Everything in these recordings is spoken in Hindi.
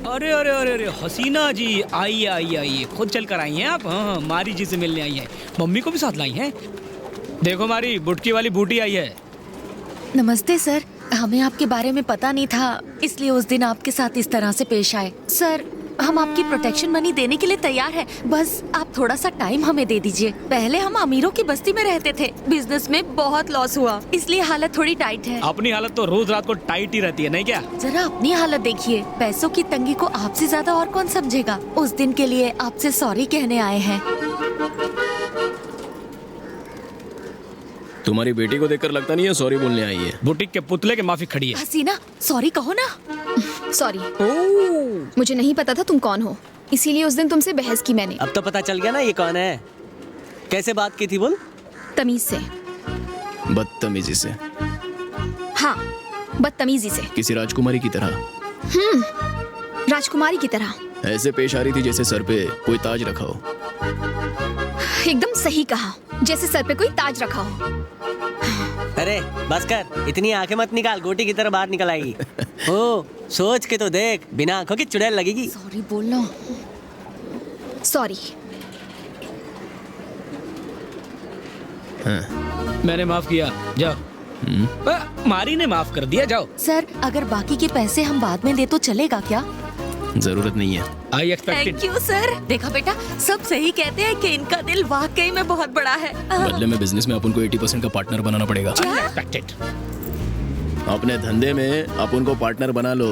अरे अरे अरे अरे हसीना जी, आइए आइए आइए, खुद चल कर आई हैं आप। हाँ, मारी जी से मिलने आई हैं, मम्मी को भी साथ लाई हैं। देखो मारी, बुटकी वाली बूटी आई है। नमस्ते सर, हमें आपके बारे में पता नहीं था, इसलिए उस दिन आपके साथ इस तरह से पेश आए। सर, हम आपकी प्रोटेक्शन मनी देने के लिए तैयार हैं, बस आप थोड़ा सा टाइम हमें दे दीजिए। पहले हम अमीरों की बस्ती में रहते थे, बिजनेस में बहुत लॉस हुआ, इसलिए हालत थोड़ी टाइट है। अपनी हालत तो रोज रात को टाइट ही रहती है, नहीं क्या? जरा अपनी हालत देखिए, पैसों की तंगी को आपसे ज्यादा और कौन समझेगा। उस दिन के लिए आपसे सॉरी कहने आए हैं। तुम्हारी बेटी को देखकर लगता नहीं है सॉरी बोलने आई है। बुटीक के पुतले के माफी खड़ी है। हसीना, सॉरी कहो ना। सॉरी, मुझे नहीं पता था तुम कौन हो, इसीलिए उस दिन तुमसे बहस की मैंने। अब तो पता चल गया ना ये कौन है। कैसे बात की थी बोल? तमीज से। बदतमीजी से। हाँ, बदतमीजी से। किसी राजकुमारी की तरह। राजकुमारी की तरह। ऐसे पेश आ रही थी जैसे सर पे कोई ताज रखा हो। एकदम सही कहा, जैसे सर पे कोई ताज रखा हो। अरे बस कर, इतनी आंखें मत निकाल, गोटी की तरह बाहर निकल आएगी। ओ, सोच के तो देख, बिना आंखों की चुड़ैल लगेगी। सॉरी बोलना। सॉरी। मैंने माफ किया, जाओ। मारी ने माफ कर दिया, जाओ। सर, अगर बाकी के पैसे हम बाद में दे तो चलेगा क्या? जरूरत नहीं है। I expected. Thank you sir. देखा बेटा, सब सही कहते हैं कि इनका दिल वाकई में बहुत बड़ा है। बदले में बिजनेस में अपन को 80% का पार्टनर बनाना पड़ेगा। एक्सपेक्टेड। अपने धंधे में अपन को पार्टनर बना लो,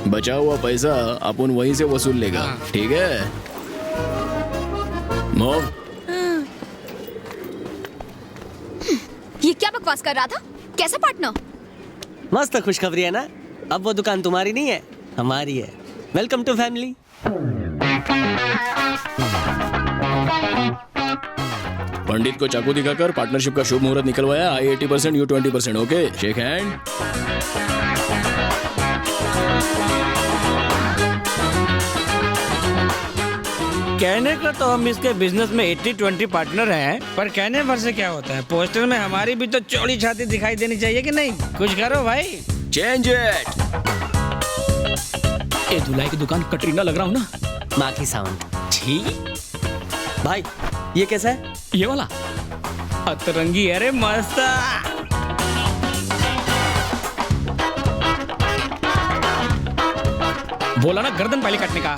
बचा हुआ पैसा अपन वहीं से वसूल लेगा। ठीक है मोम? ये क्या बकवास कर रहा था? कैसा पार्टनर? मस्त खुशखबरी है ना, अब वो दुकान तुम्हारी नहीं है, हमारी है। Welcome to family. पंडित को चाकू दिखाकर पार्टनरशिप का शुभ मुहूर्त निकलवाया। आई 80%, यू 20%। Okay, shake hand. कहने का तो हम इसके बिजनेस में 80-20 पार्टनर हैं, पर कहने भर से क्या होता है। पोस्टर में हमारी भी तो चौड़ी छाती दिखाई देनी चाहिए कि नहीं? कुछ करो भाई। Change it. ए दुलाई की दुकान कटरीना लग रहा हूँ ना? माखी साउंड। ठीक भाई ये कैसा है? ये वाला अतरंगी है रे, मस्त। बोला ना गर्दन पहले काटने का।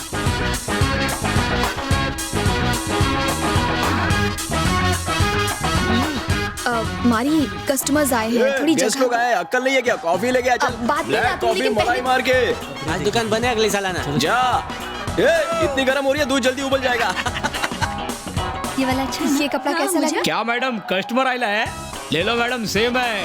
हमारी कस्टमर्स आए हैं, थोड़ी गेस्ट लोग जगह। आए, अक्ल नहीं है क्या? कॉफी लेके आ, चल। बाद में ब्लैक आती हूँ, कॉफी लेकिन मलाई पहले- मार के आज दुकान बने, अगले साल आना। जा। ए, इतनी गर्म हो रही है, दूध जल्दी उबल जाएगा। ये वाला अच्छा, ये कपड़ा कैसा लगा? क्या मैडम, कस्टमर आइला है? ले लो मैडम, सेम है।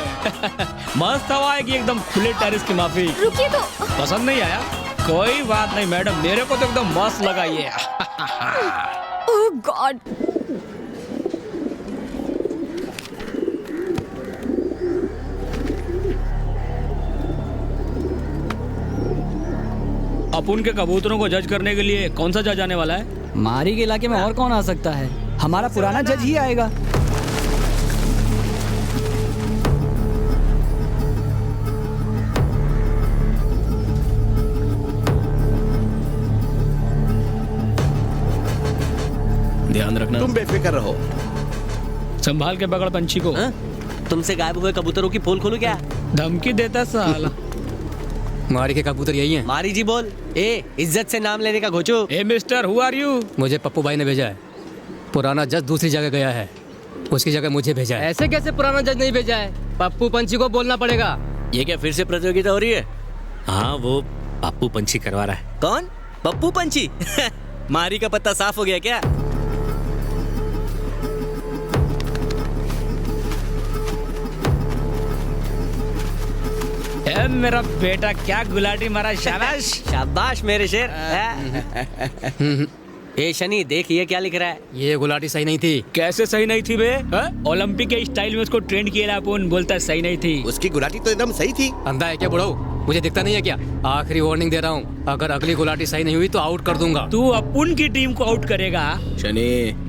मस्त हवा है कि एकदम खुले टेरिस की माफी। रुकिए तो। पसंद नहीं आया? कोई बात नहीं मैडम, मेरे को तो एकदम मस्त लगा ये। ओह गॉड। अपुन के कबूतरों को जज करने के लिए कौन सा जज आने वाला है? मारी के इलाके में और कौन आ सकता है? हमारा पुराना जज ही आएगा। ध्यान रखना। तुम बेफिक्र रहो। संभाल के पकड़ पंछी को। हाँ? तुमसे गायब हुए कबूतरों की पोल खोलू क्या? धमकी देता साला। मारी के कबूतर यही हैं। मारी जी बोल। ए, इज्जत से नाम लेने का घोचू। ए मिस्टर, हु आर यू? मुझे पप्पू भाई ने भेजा है। पुराना जज दूसरी जगह गया है, उसकी जगह मुझे भेजा है। ऐसे कैसे पुराना जज नहीं भेजा है? पप्पू पंछी को बोलना पड़ेगा। ये क्या फिर से प्रतियोगिता हो रही है? हाँ, वो पप्पू पंछी करवा रहा है। कौन? पप्पू पंछी? मारी का पत्ता साफ हो गया क्या? ए मेरा बेटा, क्या गुलाटी मारा, शाबाश। शाबाश मेरे शेर। ए शनि, देख ये क्या लिख रहा है? ये गुलाटी सही नहीं थी। कैसे सही नहीं थी बे? ओलंपिक के स्टाइल में उसको ट्रेंड किया अपन, बोलता है सही नहीं थी। उसकी गुलाटी तो एकदम सही थी। अंधा है क्या बुढ़ाऊ? मुझे दिखता नहीं है क्या? आखिरी वार्निंग दे रहा हूँ, अगर अगली गुलाटी सही नहीं हुई तो आउट कर दूंगा। तू अपुन की टीम को आउट करेगा? शनि,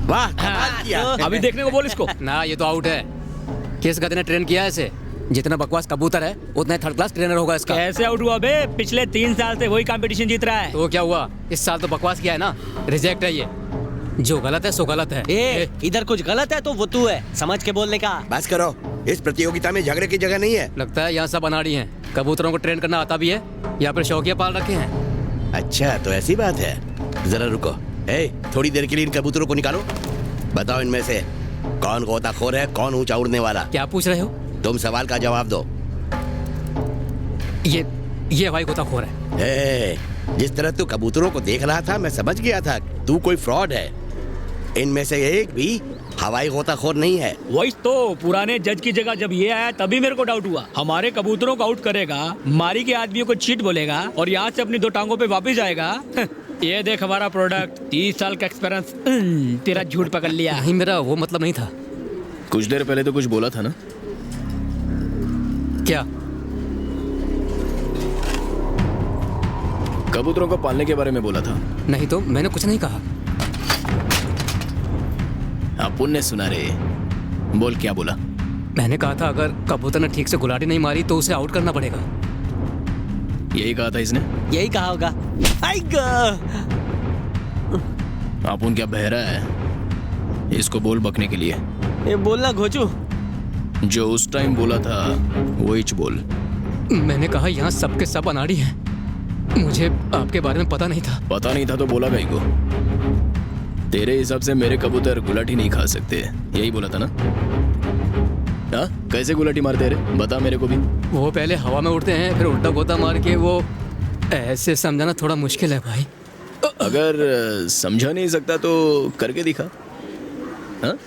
वाह, कमाल किया। अभी देखने को बोल इसको। ना, ये तो आउट है। किस गधे ने ट्रेन किया है इसे? जितना बकवास कबूतर है उतना थर्ड क्लास ट्रेनर होगा इसका। कैसे आउट हुआ बे? पिछले 3 साल से वही कंपटीशन जीत रहा है। तो क्या हुआ, इस साल तो बकवास किया है ना, रिजेक्ट है ये। जो गलत है सो गलत है। इधर कुछ गलत है तो वो तू है, समझ के बोलने का। बस करो, इस प्रतियोगिता में झगड़े की जगह नहीं है। लगता है यहाँ सब अनाड़ी हैं। कबूतरों को ट्रेन करना आता भी है या फिर शौकिया पाल रखे हैं। अच्छा तो ऐसी बात है, जरा रुको। थोड़ी देर के लिए इन कबूतरों को निकालो। बताओ इनमें से कौन गोताखोर है, कौन ऊंचा उड़ने वाला। क्या पूछ रहे हो? तुम सवाल का जवाब दो। ये भाई गोताखोर है। जिस तरह तू कबूतरों को देख रहा था मैं समझ गया था तू कोई फ्रॉड है। इनमें से एक भी हवाई गोताखोर नहीं है। वही तो पुराने जज की जगह जब ये आया तभी मेरे को डाउट हुआ। हमारे कबूतरों को आउट करेगा, मारी के आदमियों को चीट बोलेगा और यहाँ से अपनी 2 टांगों पे वापस जाएगा। ये देख हमारा प्रोडक्ट, 30 साल का एक्सपीरियंस। तेरा झूठ पकड़ लिया। नहीं, मेरा वो मतलब नहीं था। कुछ देर पहले तो कुछ बोला था ना। क्या? कबूतरों को पालने के बारे में बोला था। नहीं तो मैंने कुछ नहीं कहा। अपुन ने सुना रे। बोल क्या बोला? मैंने कहा था अगर कबूतर ने ठीक से गुलाटी नहीं मारी तो उसे आउट करना पड़ेगा। यही कहा था इसने? यही कहा होगा। अपुन क्या बहरा है? इसको बोल बकने के लिए। ये बोलना घोचू। जो उस टाइम बोला था वही बोल। मैंने कहा यहाँ सबके सब अनाड़ी हैं। मुझे आपके बारे में पता नहीं था। पता नहीं था तो बोला कहीं को? तेरे हिसाब से मेरे कबूतर गुलाटी नहीं खा सकते, यही बोला था ना? हाँ, कैसे गुलाटी मारते रे? बता मेरे को भी। वो पहले हवा में उड़ते हैं फिर उल्टा गोता मार के वो। ऐसे समझाना थोड़ा मुश्किल है भाई। अगर समझा नहीं सकता तो करके दिखा। हाँ?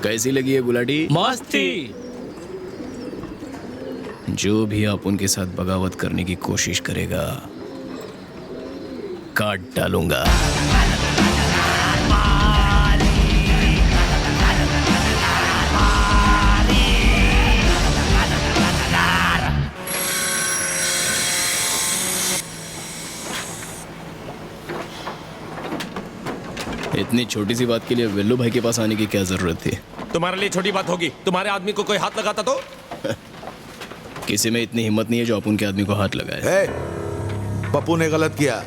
कैसी लगी है गुलाटी? मस्त थी। जो भी आप उनके साथ बगावत करने की कोशिश करेगा काट डालूंगा। इतनी छोटी सी बात के लिए वेल्लू भाई के पास आने की क्या जरूरत थी? तुम्हारे लिए छोटी बात होगी, तुम्हारे आदमी को कोई हाथ लगाता तो? किसी में इतनी हिम्मत नहीं है जो अपन के आदमी को हाथ लगाए। पप्पू ने गलत किया।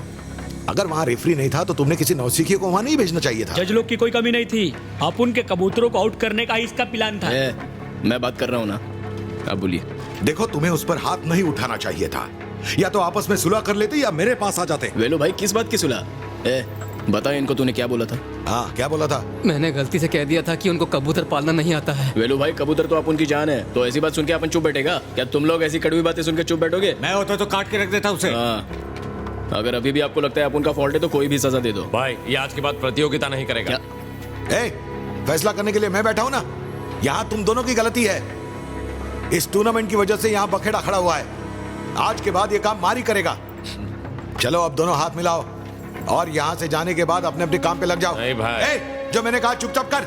अगर वहाँ रेफरी नहीं था तो तुमने किसी नौसिखिए को वहाँ नहीं भेजना चाहिए था। जज लोग की कोई कमी नहीं थी, अपन के कबूतरों को आउट करने का ही इसका प्लान था। मैं बात कर रहा हूँ ना, अब बोलिए। देखो तुम्हें उस पर हाथ नहीं उठाना चाहिए था, या तो आपस में सुलह कर लेते या मेरे पास आ जाते। वेलू भाई किस बात की सुलह? बता इनको तूने क्या बोला था? हाँ क्या बोला था? मैंने गलती से कह दिया था कि उनको कबूतर पालना नहीं आता है। वेलू भाई कबूतर तो अपन की जान है, तो ऐसी बात सुन के अपन चुप बैठेगा क्या? तुम लोग ऐसी कड़वी बातें सुन के चुप बैठोगे? मैं होता तो काट के रख देता उसे। अगर अभी भी आपको लगता है अपन का फॉल्ट है तो कोई भी सजा दे दो। भाई ये आज के बाद प्रतियोगिता नहीं करेगा। फैसला करने के लिए मैं बैठा हूँ ना। यहाँ तुम दोनों की गलती है। इस टूर्नामेंट की वजह से यहाँ बखेड़ा खड़ा हुआ है। आज के बाद ये काम मारी करेगा। चलो अब दोनों हाथ मिलाओ और यहाँ से जाने के बाद अपने अपने काम पे लग जाओ। नहीं भाई। जो मैंने कहा चुपचाप कर।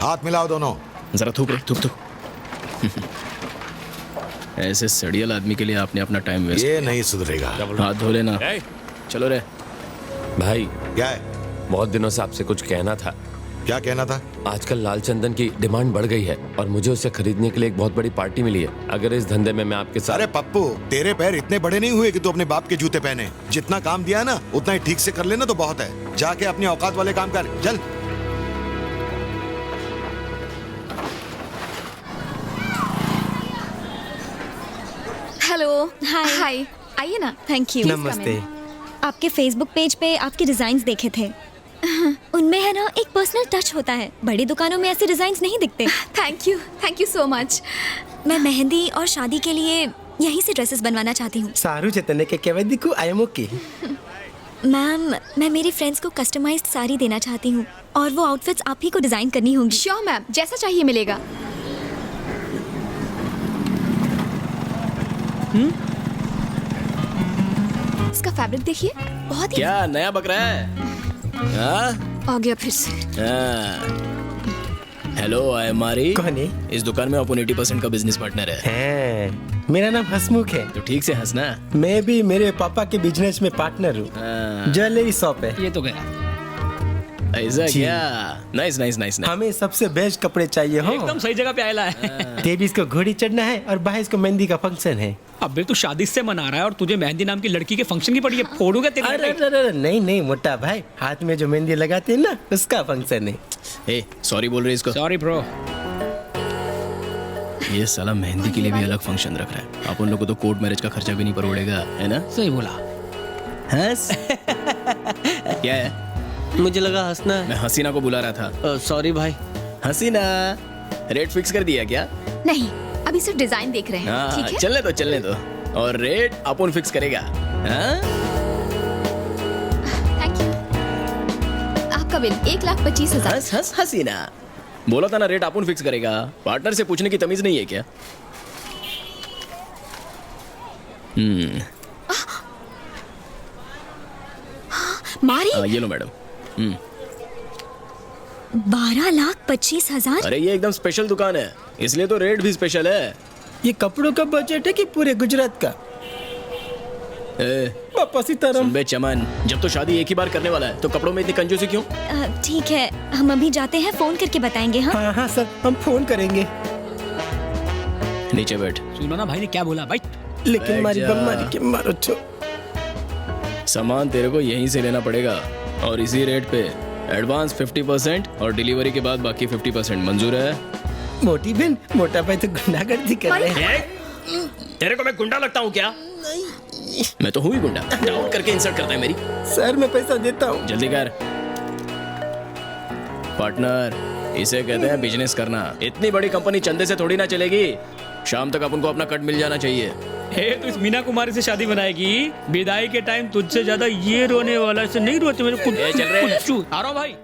हाथ मिलाओ दोनों। जरा थूक रे, थूक। ऐसे सड़ियल आदमी के लिए आपने अपना टाइम वेस्ट। ये नहीं सुधरेगा। हाथ धो लेना। चलो रे। भाई क्या है? बहुत दिनों से आपसे कुछ कहना था। क्या कहना था? आजकल लाल चंदन की डिमांड बढ़ गई है और मुझे उसे खरीदने के लिए एक बहुत बड़ी पार्टी मिली है। अगर इस धंधे में मैं आपके साथ। अरे पप्पू, तेरे पैर इतने बड़े नहीं हुए कि तू अपने बाप के जूते पहने। जितना काम दिया ना उतना ही ठीक से कर लेना तो बहुत है। जाके अपनी औकात वाले काम कर, चल। हेलो। हाय। आइए ना। Thank you. नमस्ते। आपके फेसबुक पेज पे आपके डिजाइन देखे थे। उनमें है ना एक पर्सनल टच होता है। बड़ी दुकानों में ऐसे डिजाइन नहीं दिखते। Thank you so much. मैं मेहंदी और शादी के लिए यहीं से ड्रेसेस बनवाना चाहती हूँ। सारू चेतने के केवल दिखो आई एम ओके। मैम मैं मेरी फ्रेंड्स को कस्टमाइज्ड साड़ी देना चाहती हूँ और वो आउटफिट्स आप ही को डिजाइन करनी होंगी। श्योर मैम, जैसा चाहिए मिलेगा। इसका फैब्रिक देखिए, बहुत ही क्या नया बकरा है? हाँ? आ गया फिर से। हेलो, आई एम मारी। कौन है? इस दुकान में अपन 80% का बिजनेस पार्टनर है। मेरा नाम हसमुख है। तो ठीक से हंसना। मैं भी मेरे पापा के बिजनेस में पार्टनर हूँ। ज्वेलरी शॉप है। ये तो गया। ऐसा क्या? Nice nice nice. हमें सबसे बेस्ट कपड़े चाहिए हो। एकदम सही जगह पे आयला है। 23 को घोड़ी चढ़ना है और 22 को मेहंदी का फंक्शन है। अबे तू शादी से मना रहा है और तुझे मेहंदी नाम की लड़की के फंक्शन की पड़ी है। फोड़ूंगा तेरी। अरे नहीं नहीं मोटा भाई, हाथ में जो मेहंदी लगाते हैं ना, उसका फंक्शन है। ए, सॉरी बोल रहे इसको। Sorry bro. ये साला मेहंदी के लिए भी अलग फंक्शन रख रहा है। अपन लोग को तो कोर्ट मैरिज का खर्चा भी नहीं पड़ेगा, है ना? सही बोला। हंस। क्या है? मुझे लगा हंसना है। मैं हसीना को बुला रहा था। सॉरी भाई। हसीना, रेट फिक्स कर दिया क्या? नहीं, अभी सिर्फ डिजाइन देख रहे हैं। ठीक है? चलने दो। और रेट अपन फिक्स करेगा। हाँ? Thank you. आपका बिल 1,25,000। हंस हंस हसीना, बोला था ना रेट अपन फिक्स करेगा। पार्टनर से पूछने की तमीज नहीं है क्या? मारी। ये लो मैडम। 12,25,000। अरे ये एकदम स्पेशल दुकान है, इसलिए तो रेट भी स्पेशल है। ये कपड़ों का बजट है कि पूरे गुजरात का? पापा सीताराम। सुन बे चमन, जब तो शादी एक ही बार करने वाला है तो कपड़ों में इतनी कंजूसी क्यों? ठीक है, हम अभी जाते हैं, फोन करके बताएंगे। हाँ हाँ सर, हम फोन करेंगे। नीचे बैठ। सुनो ना भाई ने क्या बोला भाई। लेकिन मारी बम्मारी के मारो छो। सामान तेरे को यहीं से लेना पड़ेगा और इसी रेट पे एडवांस 50% और डिलीवरी के बाद बाकी 50%। मंजूर है? मोटी बहन, मोटा भाई तो गुंडागर्दी कर रहे हैं। तेरे को मैं गुंडा लगता हूँ क्या? मैं तो हूँ ही गुंडा। डाउट करके इंसल्ट करता है मेरी। सर मैं पैसा देता हूँ। जल्दी कर। पार्टनर, इसे कहते हैं बिजनेस करना। इतनी बड़ी कंपनी चंदे से थोड़ी ना चलेगी। शाम तक अपन को अपना कट मिल जाना चाहिए। तो इस मीना कुमारी से शादी बनाएगी? विदाई के टाइम तुझसे ज्यादा ये रोने वाला से नहीं रोते मेरे कुछ। चल रहे हैं। आ रहा हूं भाई।